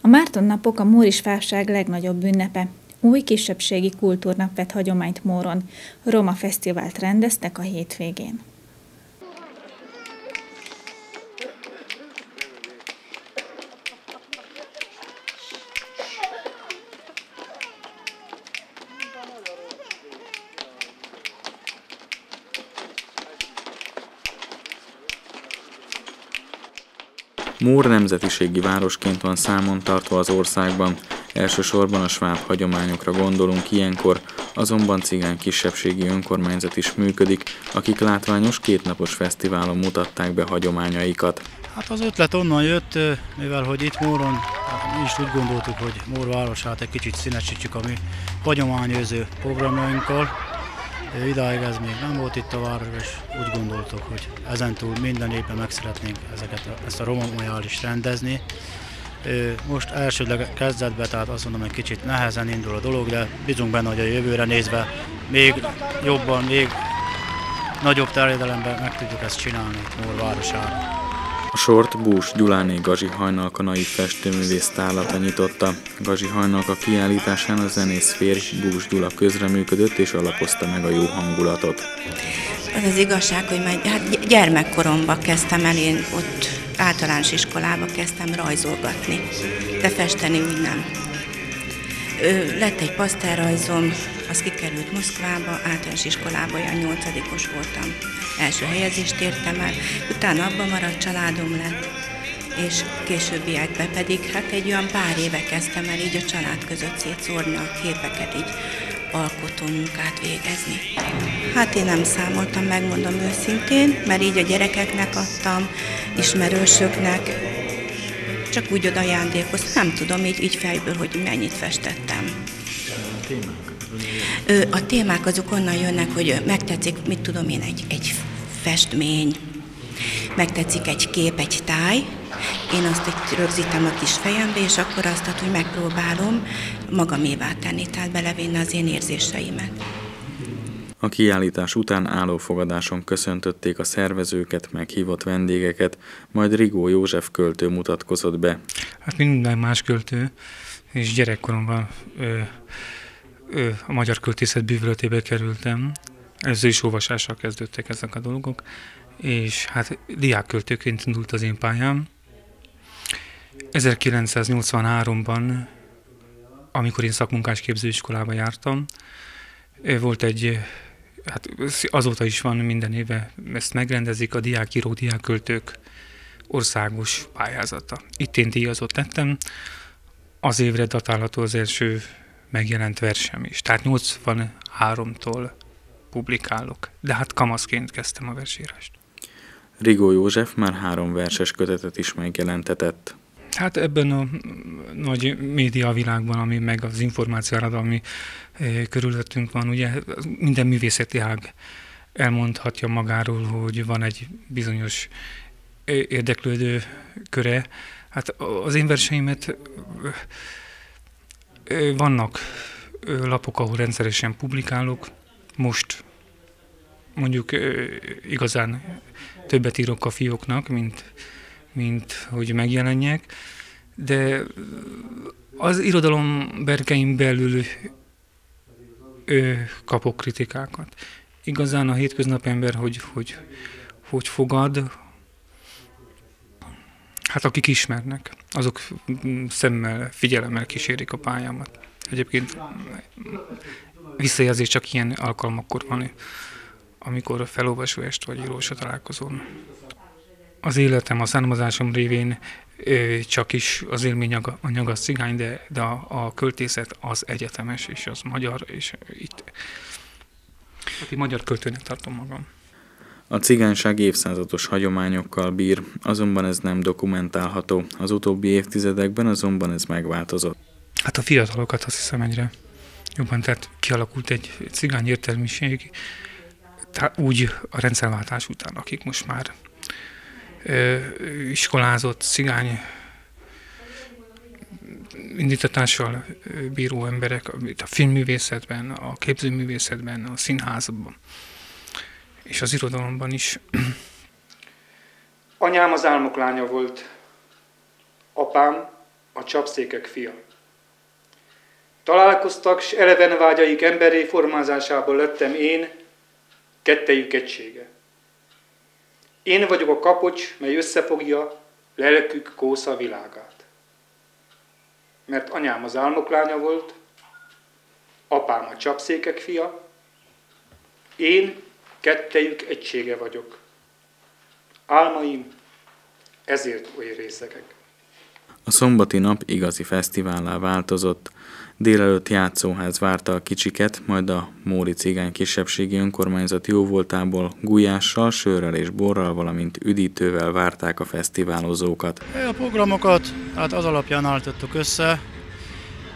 A Márton-napok a mórisfávság legnagyobb ünnepe. Új kisebbségi kultúrnap vett hagyományt Móron. Roma fesztivált rendeztek a hétvégén. Mór nemzetiségi városként van számon tartva az országban, elsősorban a sváb hagyományokra gondolunk ilyenkor, azonban cigány kisebbségi önkormányzat is működik, akik látványos kétnapos fesztiválon mutatták be hagyományaikat. Hát az ötlet onnan jött, mivel hogy itt Móron, mi is úgy gondoltuk, hogy Mór városát egy kicsit színesítsük a mi hagyományőrző programjainkkal. Idáig ez még nem volt itt a város, és úgy gondoltuk, hogy ezentúl minden évben meg szeretnénk ezt a roma majálist rendezni. Most elsődleg kezdetben, tehát azt mondom, egy kicsit nehezen indul a dolog, de bízunk benne, hogy a jövőre nézve még jobban, még nagyobb terjedelemben meg tudjuk ezt csinálni itt Mór városára. A sort Bús Gyuláné Gazi Hajnalka naiv festőművész tárlata nyitotta. Gazi Hajnalka kiállításán a zenész férj Bús Gyula közreműködött és alapozta meg a jó hangulatot. Az az igazság, hogy már gyermekkoromban kezdtem el, én ott általános iskolába kezdtem rajzolgatni, de festeni úgy nem. Lett egy pasztelrajzom, az kikerült Moszkvába, általános iskolában olyan 8-os voltam. Első helyezést értem el, utána abban maradt, családom lett, és későbbiekben pedig hát egy olyan pár éve kezdtem el így a család között szétszórni a képeket, így alkotó munkát végezni. Hát én nem számoltam, megmondom őszintén, mert így a gyerekeknek adtam, ismerősöknek, csak úgy oda ajándékoztam, nem tudom így fejből, hogy mennyit festettem. A témák azok onnan jönnek, hogy megtetszik, mit tudom én, egy festmény, megtetszik egy kép, egy táj, én azt itt rögzítem a kis fejembe, és akkor azt, hogy megpróbálom magamévá tenni, tehát belevinni az én érzéseimet. A kiállítás után állófogadáson köszöntötték a szervezőket, meghívott vendégeket, majd Rigó József költő mutatkozott be. Hát minden más költő, és gyerekkoromban a magyar költészet bűvöletébe kerültem. Először is olvasással kezdődtek ezek a dolgok, és hát diákköltőként indult az én pályám. 1983-ban, amikor én szakmunkás képzőiskolába jártam, volt egy, hát azóta is van minden éve, ezt megrendezik, a diákírók, diákköltők országos pályázata. Itt én díjazott lettem, az évre datálható az első megjelent versem is. Tehát 83-tól publikálok, de hát kamaszként kezdtem a versírást. Rigó József már 3 verses kötetet is megjelentetett. Hát ebben a nagy média világban, ami meg az információáradalmi körülöttünk van, ugye minden művészeti ág elmondhatja magáról, hogy van egy bizonyos érdeklődő köre. Hát az én verseimet vannak lapok, ahol rendszeresen publikálok. Most mondjuk igazán többet írok a fióknak, mint hogy megjelenjek, de az irodalom berkein belül kapok kritikákat. Igazán a hétköznapi ember, hogy fogad, hát akik ismernek, azok szemmel, figyelemmel kísérik a pályámat. Egyébként visszajelzés csak ilyen alkalmakkor van, amikor felolvasóest vagy írósa találkozom. Az életem, a származásom révén csak is az élményanyag az cigány, de a költészet az egyetemes, és az magyar, és itt magyar költőnek tartom magam. A cigányság évszázados hagyományokkal bír, azonban ez nem dokumentálható. Az utóbbi évtizedekben azonban ez megváltozott. Hát a fiatalokat azt hiszem egyre jobban, tehát kialakult egy cigány értelmiség, úgy a rendszerváltás után, akik most már iskolázott cigány indítatással bíró emberek a filmművészetben, a képzőművészetben, a színházban és az irodalomban is. Anyám az álmok lánya volt, apám a csapszékek fia. Találkoztak, s eleven vágyaik emberré formázásából lettem én, kettejük egysége. Én vagyok a kapocs, mely összefogja lelkük kósza világát. Mert anyám az álmok lánya volt, apám a csapszékek fia, én kettejük egysége vagyok. Álmaim ezért oly részegek. A szombati nap igazi fesztivállá változott. Délelőtt játszóház várta a kicsiket, majd a móri cigány kisebbségi önkormányzat jóvoltából gulyással, sörrel és borral, valamint üdítővel várták a fesztiválozókat. A programokat hát az alapján állítottuk össze.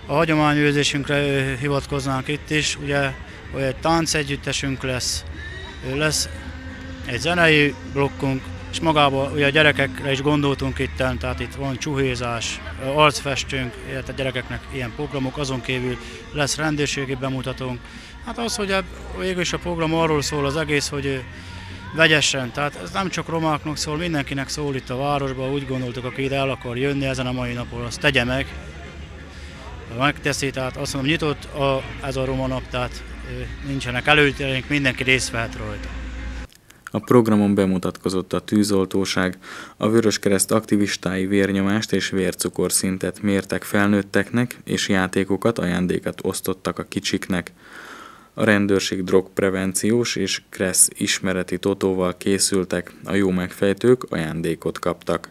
A hagyományőrzésünkre hivatkoznánk itt is, ugye egy táncegyüttesünk lesz egy zenei blokkunk, és magában ugye a gyerekekre is gondoltunk itt, tehát itt van csuhézás, arcfestünk, a gyerekeknek ilyen programok, azon kívül lesz rendőrségi bemutatónk. Hát az, hogy végül is a program arról szól az egész, hogy vegyesen, tehát ez nem csak romáknak szól, mindenkinek szól itt a városban, úgy gondoltuk, aki ide el akar jönni ezen a mai napon, azt tegye meg, megteszi, tehát azt mondom, nyitott ez a roma nap, tehát nincsenek előítéleink, mindenki részt vehet rajta. A programon bemutatkozott a tűzoltóság, a Vöröskereszt aktivistái vérnyomást és vércukorszintet mértek felnőtteknek, és játékokat, ajándékat osztottak a kicsiknek. A rendőrség drogprevenciós és kressz ismereti totóval készültek, a jó megfejtők ajándékot kaptak.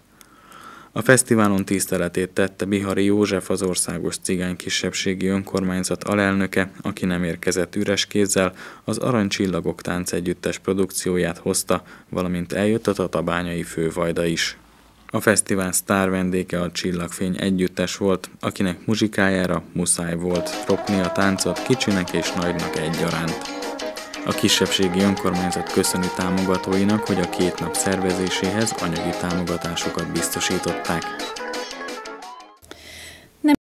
A fesztiválon tiszteletét tette Bihari József, az Országos Cigány Kisebbségi Önkormányzat alelnöke, aki nem érkezett üres kézzel, az Aranycsillagok táncegyüttes produkcióját hozta, valamint eljött a tatabányai fővajda is. A fesztivál sztár vendége a Csillagfény együttes volt, akinek muzsikájára muszáj volt ropni a táncot kicsinek és nagynak egyaránt. A kisebbségi önkormányzat köszöni támogatóinak, hogy a 2 nap szervezéséhez anyagi támogatásokat biztosították.